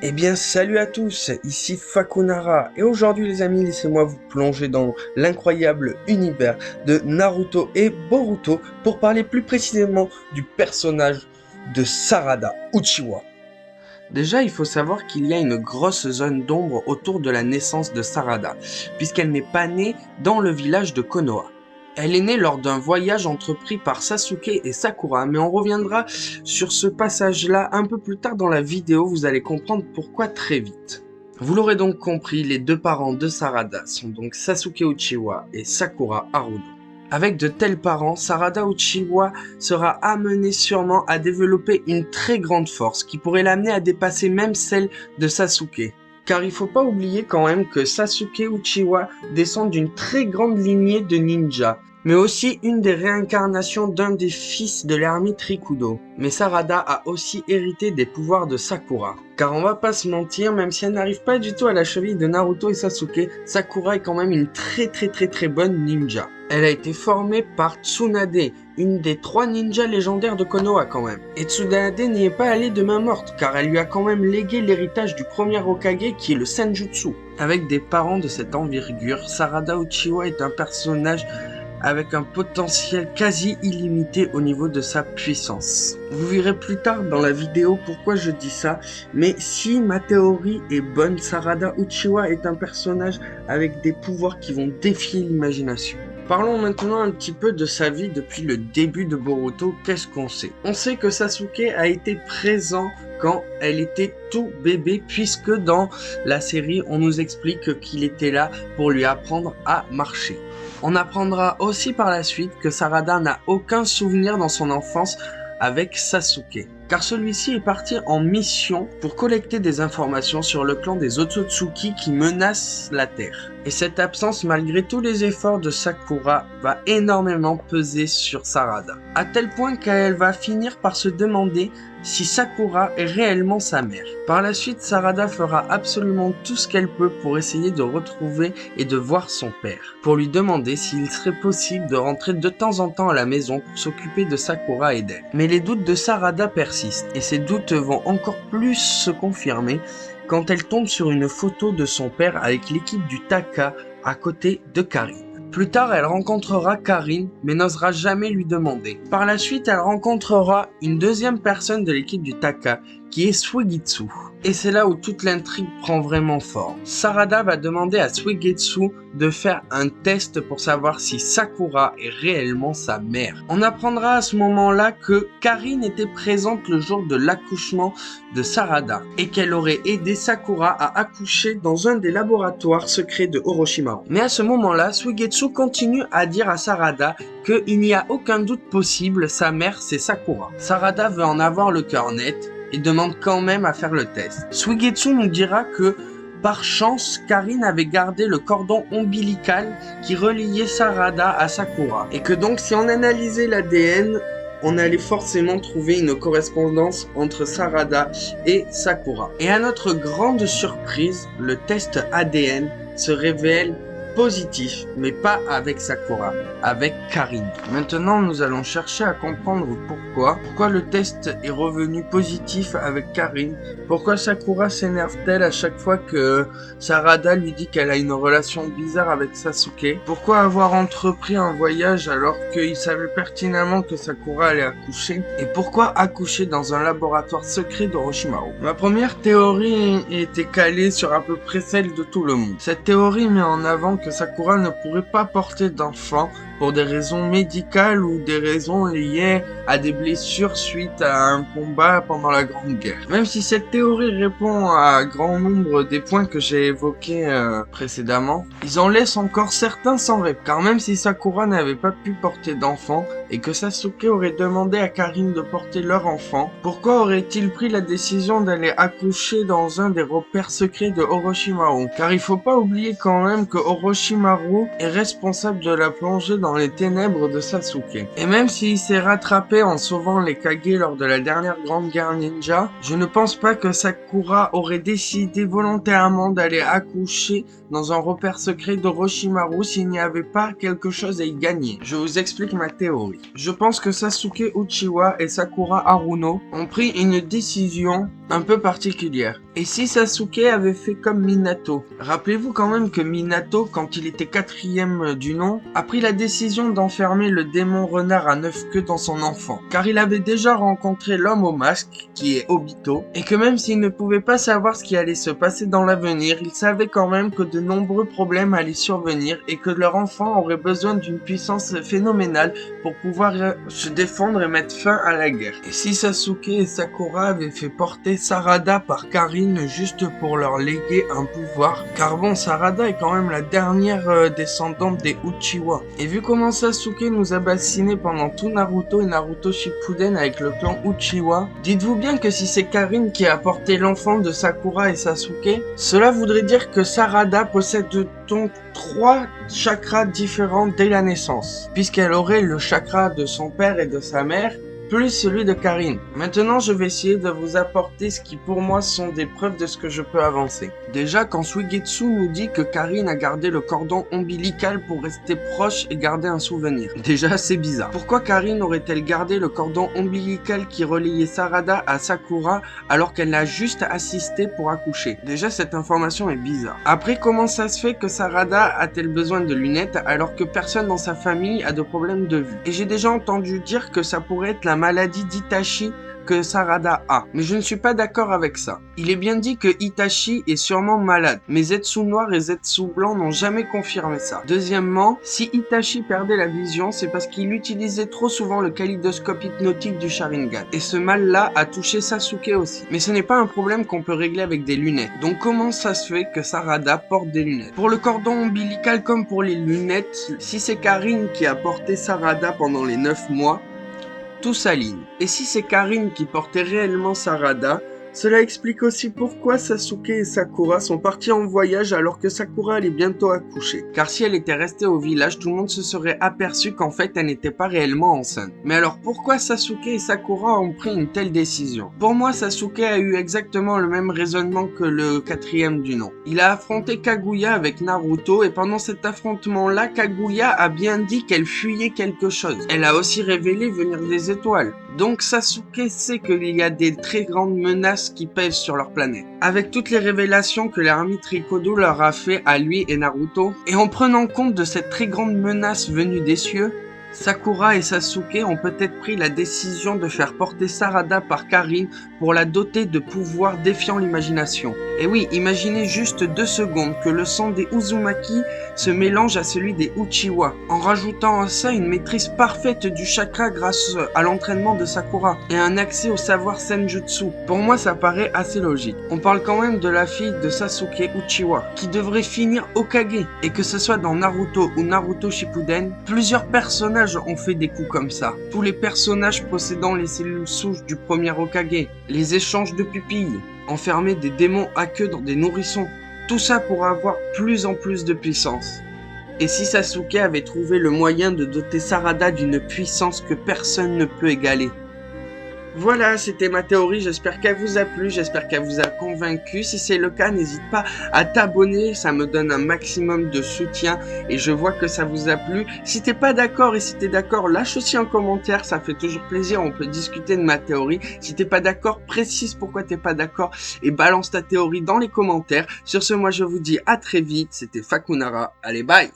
Eh bien, salut à tous, ici Fakunara, et aujourd'hui les amis, laissez-moi vous plonger dans l'incroyable univers de Naruto et Boruto pour parler plus précisément du personnage de Sarada Uchiwa. Déjà, il faut savoir qu'il y a une grosse zone d'ombre autour de la naissance de Sarada, puisqu'elle n'est pas née dans le village de Konoha. Elle est née lors d'un voyage entrepris par Sasuke et Sakura, mais on reviendra sur ce passage-là un peu plus tard dans la vidéo, vous allez comprendre pourquoi très vite. Vous l'aurez donc compris, les deux parents de Sarada sont donc Sasuke Uchiwa et Sakura Haruno. Avec de tels parents, Sarada Uchiwa sera amené sûrement à développer une très grande force qui pourrait l'amener à dépasser même celle de Sasuke. Car il faut pas oublier quand même que Sasuke Uchiwa descend d'une très grande lignée de ninjas, mais aussi une des réincarnations d'un des fils de l'ermite Rikudo. Mais Sarada a aussi hérité des pouvoirs de Sakura. Car on va pas se mentir, même si elle n'arrive pas du tout à la cheville de Naruto et Sasuke, Sakura est quand même une très bonne ninja. Elle a été formée par Tsunade, une des 3 ninjas légendaires de Konoha quand même. Et Tsunade n'y est pas allée de main morte, car elle lui a quand même légué l'héritage du premier Hokage qui est le Senjutsu. Avec des parents de cette envergure, Sarada Uchiwa est un personnage avec un potentiel quasi illimité au niveau de sa puissance. Vous verrez plus tard dans la vidéo pourquoi je dis ça, mais si ma théorie est bonne, Sarada Uchiwa est un personnage avec des pouvoirs qui vont défier l'imagination. Parlons maintenant un petit peu de sa vie depuis le début de Boruto. Qu'est-ce qu'on sait? On sait que Sasuke a été présent quand elle était tout bébé, puisque dans la série, on nous explique qu'il était là pour lui apprendre à marcher. On apprendra aussi par la suite que Sarada n'a aucun souvenir dans son enfance avec Sasuke, car celui-ci est parti en mission pour collecter des informations sur le clan des Otsutsuki qui menacent la Terre. Et cette absence, malgré tous les efforts de Sakura, va énormément peser sur Sarada, à tel point qu'elle va finir par se demander si Sakura est réellement sa mère. Par la suite, Sarada fera absolument tout ce qu'elle peut pour essayer de retrouver et de voir son père, pour lui demander s'il serait possible de rentrer de temps en temps à la maison pour s'occuper de Sakura et d'elle. Mais les doutes de Sarada persistent, et ces doutes vont encore plus se confirmer quand elle tombe sur une photo de son père avec l'équipe du Taka à côté de Karin. Plus tard, elle rencontrera Karin, mais n'osera jamais lui demander. Par la suite, elle rencontrera une deuxième personne de l'équipe du Taka, qui est Suigetsu. Et c'est là où toute l'intrigue prend vraiment forme. Sarada va demander à Suigetsu de faire un test pour savoir si Sakura est réellement sa mère. On apprendra à ce moment-là que Karin était présente le jour de l'accouchement de Sarada et qu'elle aurait aidé Sakura à accoucher dans un des laboratoires secrets de Orochimaru. Mais à ce moment-là, Suigetsu continue à dire à Sarada qu'il n'y a aucun doute possible, sa mère c'est Sakura. Sarada veut en avoir le cœur net et demande quand même à faire le test. Suigetsu nous dira que par chance, Karin avait gardé le cordon ombilical qui reliait Sarada à Sakura. Et que donc si on analysait l'ADN, on allait forcément trouver une correspondance entre Sarada et Sakura. Et à notre grande surprise, le test ADN se révèle positif, mais pas avec Sakura, avec Karin. Maintenant, nous allons chercher à comprendre pourquoi le test est revenu positif avec Karin, pourquoi Sakura s'énerve-t-elle à chaque fois que Sarada lui dit qu'elle a une relation bizarre avec Sasuke, pourquoi avoir entrepris un voyage alors qu'il savait pertinemment que Sakura allait accoucher, et pourquoi accoucher dans un laboratoire secret d'Orochimaru. Ma première théorie était calée sur à peu près celle de tout le monde. Cette théorie met en avant que Sakura ne pourrait pas porter d'enfant pour des raisons médicales ou des raisons liées à des blessures suite à un combat pendant la Grande Guerre. Même si cette théorie répond à grand nombre des points que j'ai évoqués précédemment, ils en laissent encore certains sans réponse. Car même si Sakura n'avait pas pu porter d'enfant et que Sasuke aurait demandé à Karin de porter leur enfant, pourquoi aurait-il pris la décision d'aller accoucher dans un des repères secrets de Orochimaru? Car il faut pas oublier quand même que Orochimaru est responsable de la plongée dans les ténèbres de Sasuke. Et même s'il s'est rattrapé en sauvant les Kage lors de la dernière grande guerre ninja, je ne pense pas que Sakura aurait décidé volontairement d'aller accoucher dans un repère secret d'Orochimaru s'il n'y avait pas quelque chose à y gagner. Je vous explique ma théorie. Je pense que Sasuke Uchiwa et Sakura Haruno ont pris une décision un peu particulière. Et si Sasuke avait fait comme Minato? Rappelez-vous quand même que Minato, quand il était 4e du nom, a pris la décision d'enfermer le démon renard à 9 queues dans son enfant. Car il avait déjà rencontré l'homme au masque, qui est Obito, et que même s'il ne pouvait pas savoir ce qui allait se passer dans l'avenir, il savait quand même que de nombreux problèmes allaient survenir et que leur enfant aurait besoin d'une puissance phénoménale pour pouvoir se défendre et mettre fin à la guerre. Et si Sasuke et Sakura avaient fait porter Sarada par Karin juste pour leur léguer un pouvoir, car bon, Sarada est quand même la dernière descendante des Uchiwa. Et vu comment Sasuke nous a bassinés pendant tout Naruto et Naruto Shippuden avec le clan Uchiwa, dites-vous bien que si c'est Karin qui a porté l'enfant de Sakura et Sasuke, cela voudrait dire que Sarada possède donc 3 chakras différents dès la naissance, puisqu'elle aurait le chakra de son père et de sa mère, plus celui de Karin. Maintenant, je vais essayer de vous apporter ce qui pour moi sont des preuves de ce que je peux avancer. Déjà, quand Suigetsu nous dit que Karin a gardé le cordon ombilical pour rester proche et garder un souvenir. Déjà, c'est bizarre. Pourquoi Karin aurait-elle gardé le cordon ombilical qui reliait Sarada à Sakura alors qu'elle l'a juste assisté pour accoucher? Déjà, cette information est bizarre. Après, comment ça se fait que Sarada a-t-elle besoin de lunettes alors que personne dans sa famille a de problème de vue? Et j'ai déjà entendu dire que ça pourrait être la maladie d'Itachi que Sarada a, mais je ne suis pas d'accord avec ça. Il est bien dit que Itachi est sûrement malade, mais Zetsu Noir et Zetsu Blanc n'ont jamais confirmé ça. Deuxièmement, si Itachi perdait la vision, c'est parce qu'il utilisait trop souvent le kaléidoscope hypnotique du Sharingan. Et ce mal-là a touché Sasuke aussi. Mais ce n'est pas un problème qu'on peut régler avec des lunettes. Donc comment ça se fait que Sarada porte des lunettes? Pour le cordon ombilical comme pour les lunettes, si c'est Karin qui a porté Sarada pendant les 9 mois, tout s'aligne. Et si c'est Karin qui portait réellement Sarada, cela explique aussi pourquoi Sasuke et Sakura sont partis en voyage alors que Sakura allait bientôt accoucher. Car si elle était restée au village, tout le monde se serait aperçu qu'en fait elle n'était pas réellement enceinte. Mais alors pourquoi Sasuke et Sakura ont pris une telle décision? Pour moi, Sasuke a eu exactement le même raisonnement que le 4e du nom. Il a affronté Kaguya avec Naruto et pendant cet affrontement-là, Kaguya a bien dit qu'elle fuyait quelque chose. Elle a aussi révélé venir des étoiles. Donc Sasuke sait qu'il y a des très grandes menaces qui pèsent sur leur planète. Avec toutes les révélations que l'ermite Rikudo leur a fait à lui et Naruto, et en prenant compte de cette très grande menace venue des cieux, Sakura et Sasuke ont peut-être pris la décision de faire porter Sarada par Karin pour la doter de pouvoirs défiant l'imagination. Et oui, imaginez juste 2 secondes que le sang des Uzumaki se mélange à celui des Uchiwa, en rajoutant à ça une maîtrise parfaite du chakra grâce à l'entraînement de Sakura, et un accès au savoir Senjutsu. Pour moi, ça paraît assez logique. On parle quand même de la fille de Sasuke Uchiwa, qui devrait finir Hokage, et que ce soit dans Naruto ou Naruto Shippuden, plusieurs personnages ont fait des coups comme ça. Tous les personnages possédant les cellules souches du premier Hokage, les échanges de pupilles, enfermer des démons à queue dans des nourrissons, tout ça pour avoir plus en plus de puissance. Et si Sasuke avait trouvé le moyen de doter Sarada d'une puissance que personne ne peut égaler? Voilà, c'était ma théorie, j'espère qu'elle vous a plu, j'espère qu'elle vous a convaincu. Si c'est le cas, n'hésite pas à t'abonner, ça me donne un maximum de soutien et je vois que ça vous a plu. Si t'es pas d'accord et si t'es d'accord, lâche aussi un commentaire, ça fait toujours plaisir, on peut discuter de ma théorie. Si t'es pas d'accord, précise pourquoi t'es pas d'accord et balance ta théorie dans les commentaires. Sur ce, moi je vous dis à très vite, c'était Fakunara, allez bye!